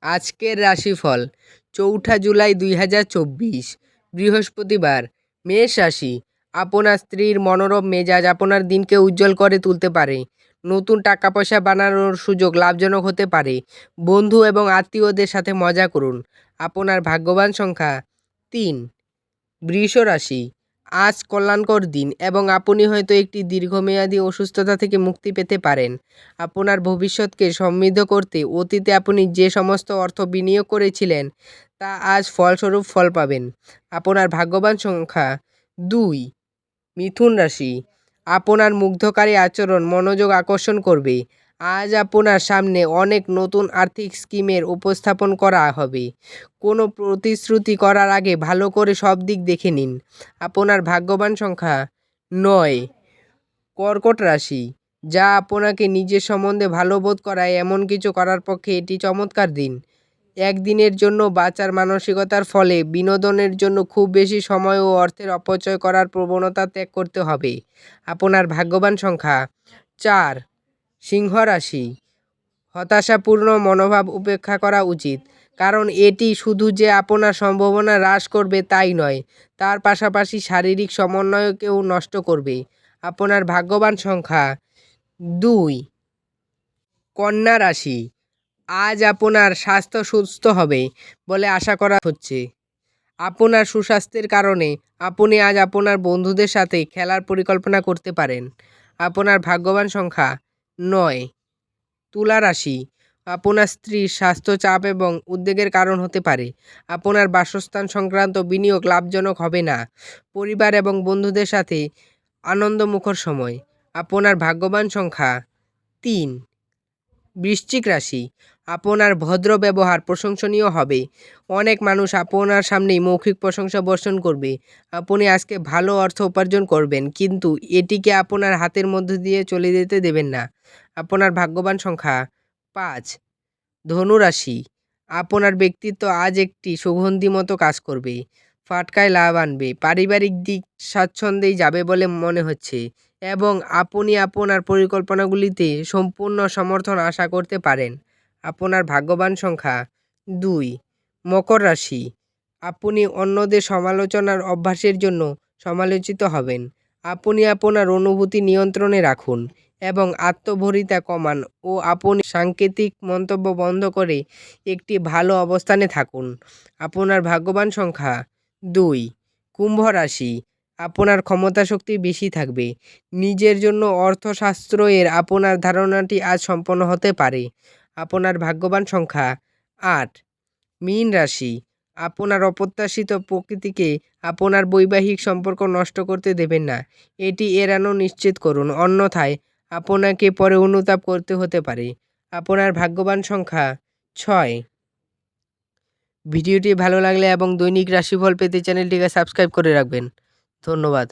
আজকের রাশিফল ৪ঠা জুলাই ২০২৪ বৃহস্পতিবার। মেষ রাশি। আপনার স্ত্রীর মনোরম মেজাজ আপনার দিনকে উজ্জ্বল করে তুলতে পারে। নতুন টাকা পয়সা বানানোর সুযোগ লাভজনক হতে পারে। বন্ধু এবং আত্মীয়দের সাথে মজা করুন। আপনার ভাগ্যবান সংখ্যা ৩। বৃষ রাশি। আজ কল্যাণকর দিন এবং আপনি হয়তো একটি দীর্ঘমেয়াদী অসুস্থতা থেকে মুক্তি পেতে পারেন। আপনার ভবিষ্যৎকে সমৃদ্ধ করতে অতীতে আপনি যে সমস্ত অর্থ বিনিয়োগ করেছিলেন তা আজ ফলস্বরূপ ফল পাবেন। আপনার ভাগ্যবান সংখ্যা ২। মিথুন রাশি। আপনার মুগ্ধকারী আচরণ মনোযোগ আকর্ষণ করবে। আজ আপনার সামনে অনেক নতুন আর্থিক স্কিমের উপস্থাপন করা হবে। কোনো প্রতিশ্রুতি করার আগে ভালো করে সব দিক দেখে নিন। আপনার ভাগ্যবান সংখ্যা ৯। কর্কট রাশি। যা আপনাকে নিজের সম্বন্ধে ভালো বোধ করায় এমন কিছু করার পক্ষে এটি চমৎকার দিন। একদিনের জন্য বাঁচার মানসিকতার ফলে বিনোদনের জন্য খুব বেশি সময় ও অর্থের অপচয় করার প্রবণতা ত্যাগ করতে হবে। আপনার ভাগ্যবান সংখ্যা ৪। সিংহ রাশি। হতাশাপূর্ণ মনোভাব উপেক্ষা করা উচিত, কারণ এটি শুধু যে আপনার সম্ভাবনা হ্রাস করবে তাই নয়, তার পাশাপাশি শারীরিক সমন্বয়কেও নষ্ট করবে। আপনার ভাগ্যবান সংখ্যা ২। কন্যা রাশি। আজ আপনার স্বাস্থ্য সুস্থ হবে বলে আশা করা হচ্ছে। আপনার সুস্বাস্থ্যের কারণে আপনি আজ আপনার বন্ধুদের সাথে খেলার পরিকল্পনা করতে পারেন। আপনার ভাগ্যবান সংখ্যা ৯। তুলা রাশি। আপনার স্ত্রীর স্বাস্থ্য চাপ এবং উদ্বেগের কারণ হতে পারে। আপনার বাসস্থান সংক্রান্ত বিনিয়োগ লাভজনক হবে না। পরিবার এবং বন্ধুদের সাথে আনন্দমুখর সময়। আপনার ভাগ্যবান সংখ্যা ৩। বৃশ্চিক রাশি। আপনার ভদ্র ব্যবহার প্রশংসনীয় হবে। অনেক মানুষ আপনার সামনেই মৌখিক প্রশংসা বর্ষণ করবে। আপনি আজকে ভালো অর্থ উপার্জন করবেন, কিন্তু এটিকে আপনার হাতের মধ্যে দিয়ে চলে যেতে দেবেন না। আপনার ভাগ্যবান সংখ্যা ৫। ধনু রাশি। আপনার ব্যক্তিত্ব আজ একটি সুগন্ধি মতো কাজ করবে। ফাটকায় লাভ আনবে। পারিবারিক দিক স্বাচ্ছন্দ্যেই যাবে বলে মনে হচ্ছে এবং আপনি আপনার পরিকল্পনাগুলিতে সম্পূর্ণ সমর্থন আশা করতে পারেন। আপনার ভাগ্যবান সংখ্যা ২। মকর রাশি। আপনি অন্যদের সমালোচনার অভ্যাসের জন্য সমালোচিত হবেন। আপনি আপনার অনুভূতি নিয়ন্ত্রণে রাখুন এবং আত্মভরিতা কমান ও আপনি সাংকেতিক মন্তব্য বন্ধ করে একটি ভালো অবস্থানে থাকুন। আপনার ভাগ্যবান সংখ্যা ২। কুম্ভ রাশি। আপনার ক্ষমতা শক্তি বেশি থাকবে। নিজের জন্য অর্থশাস্ত্র এর আপনার ধারণাটি আজ সম্পন্ন হতে পারে। আপনার ভাগ্যবান সংখ্যা ৮। মীন রাশি। আপনার অপ্রত্যাশিত প্রকৃতিকে আপনার বৈবাহিক সম্পর্ক নষ্ট করতে দেবেন না। এটি এড়ানো নিশ্চিত করুন, অন্যথায় আপনাকে পরে অনুতাপ করতে হতে পারে। আপনার ভাগ্যবান সংখ্যা ৬। ভিডিওটি ভালো লাগলে এবং দৈনিক রাশিফল পেতে চ্যানেলটিকে সাবস্ক্রাইব করে রাখবেন। ধন্যবাদ।